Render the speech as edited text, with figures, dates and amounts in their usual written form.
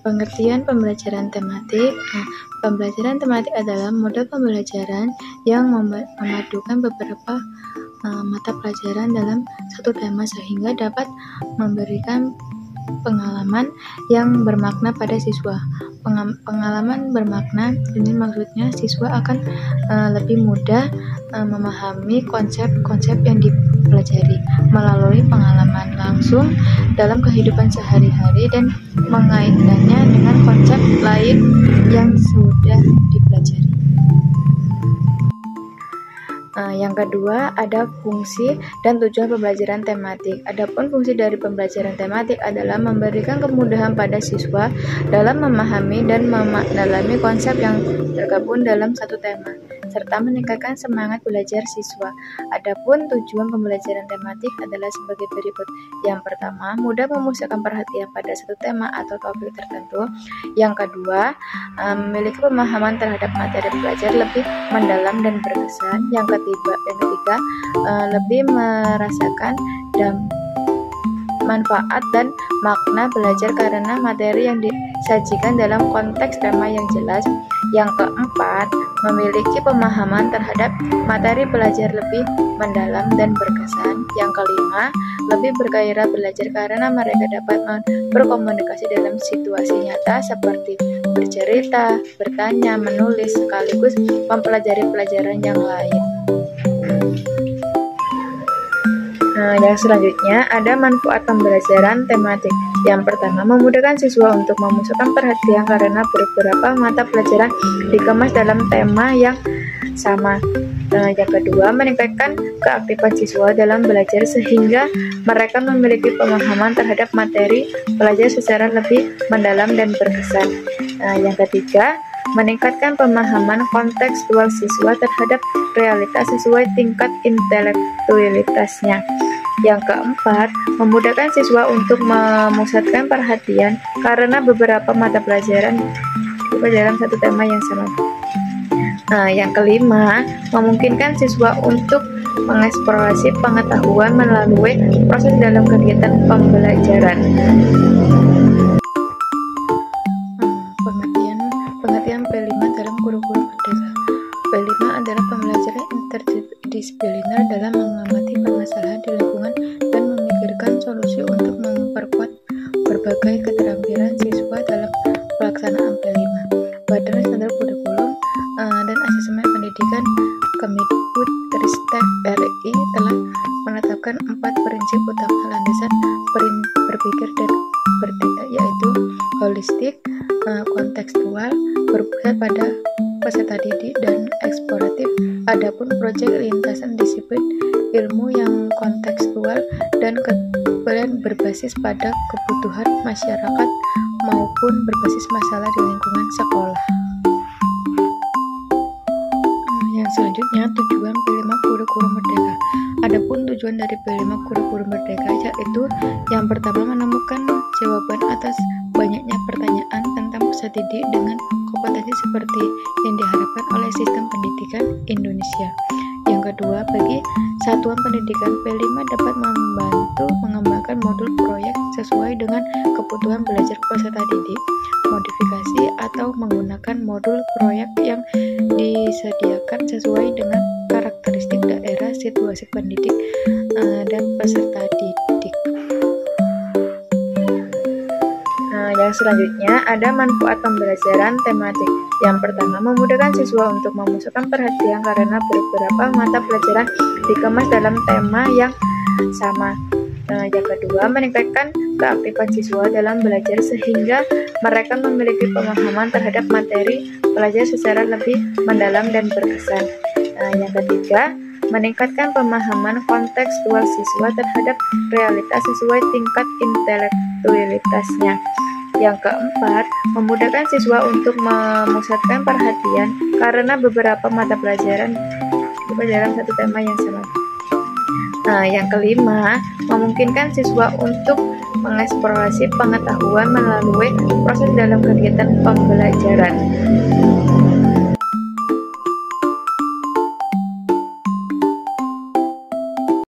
Pengertian pembelajaran tematik. Pembelajaran tematik adalah model pembelajaran yang memadukan beberapa mata pelajaran dalam satu tema sehingga dapat memberikan pengalaman yang bermakna pada siswa. Pengalaman bermakna ini maksudnya siswa akan lebih mudah memahami konsep-konsep yang dipelajari melalui pengalaman langsung dalam kehidupan sehari-hari dan mengaitkannya dengan konsep lain yang sudah dipelajari. Yang kedua, ada fungsi dan tujuan pembelajaran tematik. Adapun fungsi dari pembelajaran tematik adalah memberikan kemudahan pada siswa dalam memahami dan mendalami konsep yang tergabung dalam satu tema, serta meningkatkan semangat belajar siswa. Adapun tujuan pembelajaran tematik adalah sebagai berikut. Yang pertama, mudah memusatkan perhatian pada satu tema atau topik tertentu. Yang kedua, memiliki pemahaman terhadap materi belajar lebih mendalam dan berkesan. Yang ketiga, lebih merasakan manfaat dan makna belajar karena materi yang disajikan dalam konteks tema yang jelas. Yang keempat, memiliki pemahaman terhadap materi belajar lebih mendalam dan berkesan. Yang kelima, lebih bergairah belajar karena mereka dapat berkomunikasi dalam situasi nyata seperti bercerita, bertanya, menulis, sekaligus mempelajari pelajaran yang lain. Yang selanjutnya ada manfaat pembelajaran tematik. Yang pertama, memudahkan siswa untuk memusatkan perhatian karena beberapa mata pelajaran dikemas dalam tema yang sama. Yang kedua, meningkatkan keaktifan siswa dalam belajar sehingga mereka memiliki pemahaman terhadap materi belajar secara lebih mendalam dan berkesan. Yang ketiga, meningkatkan pemahaman kontekstual siswa terhadap realitas sesuai tingkat intelektualitasnya. Yang keempat, memudahkan siswa untuk memusatkan perhatian karena beberapa mata pelajaran dalam satu tema yang sama. Yang kelima, memungkinkan siswa untuk mengeksplorasi pengetahuan melalui proses dalam kegiatan pembelajaran. Pengertian P5 dalam kurikulum merdeka. P5 adalah pembelajaran interdisipliner dalam mengamati permasalahan di lingkungan dan memikirkan solusi untuk memperkuat berbagai keterampilan siswa dalam pelaksanaan P5. Badan Standar Kurikulum dan Asesmen Pendidikan Kemdikbudristek RI telah menetapkan 4 prinsip utama landasan berpikir dan bertindak, yaitu holistik, kontekstual, berpusat pada peserta didik, dan eksploratif. Adapun proyek lintasan disiplin ilmu yang kontekstual dan berbasis pada kebutuhan masyarakat maupun berbasis masalah di lingkungan sekolah. Yang selanjutnya, tujuan P5 Kurikulum Merdeka. Adapun tujuan dari P5 Kurikulum Merdeka yaitu yang pertama, menemukan jawaban atas banyaknya pertanyaan tentang peserta didik dengan kompetensi seperti yang diharapkan oleh sistem pendidikan Indonesia. Yang kedua, bagi satuan pendidikan, P5 dapat membantu mengembangkan modul proyek sesuai dengan kebutuhan belajar peserta didik, modifikasi atau menggunakan modul proyek yang disediakan sesuai dengan karakteristik daerah, situasi pendidik, dan peserta didik. Yang selanjutnya ada manfaat pembelajaran tematik. Yang pertama, memudahkan siswa untuk memusatkan perhatian karena beberapa mata pelajaran dikemas dalam tema yang sama. Yang kedua, meningkatkan keaktifan siswa dalam belajar sehingga mereka memiliki pemahaman terhadap materi belajar secara lebih mendalam dan berkesan. Yang ketiga, meningkatkan pemahaman kontekstual siswa terhadap realitas sesuai tingkat intelektualitasnya. Yang keempat, memudahkan siswa untuk memusatkan perhatian karena beberapa mata pelajaran dalam satu tema yang sama. Yang kelima, memungkinkan siswa untuk mengeksplorasi pengetahuan melalui proses dalam kegiatan pembelajaran.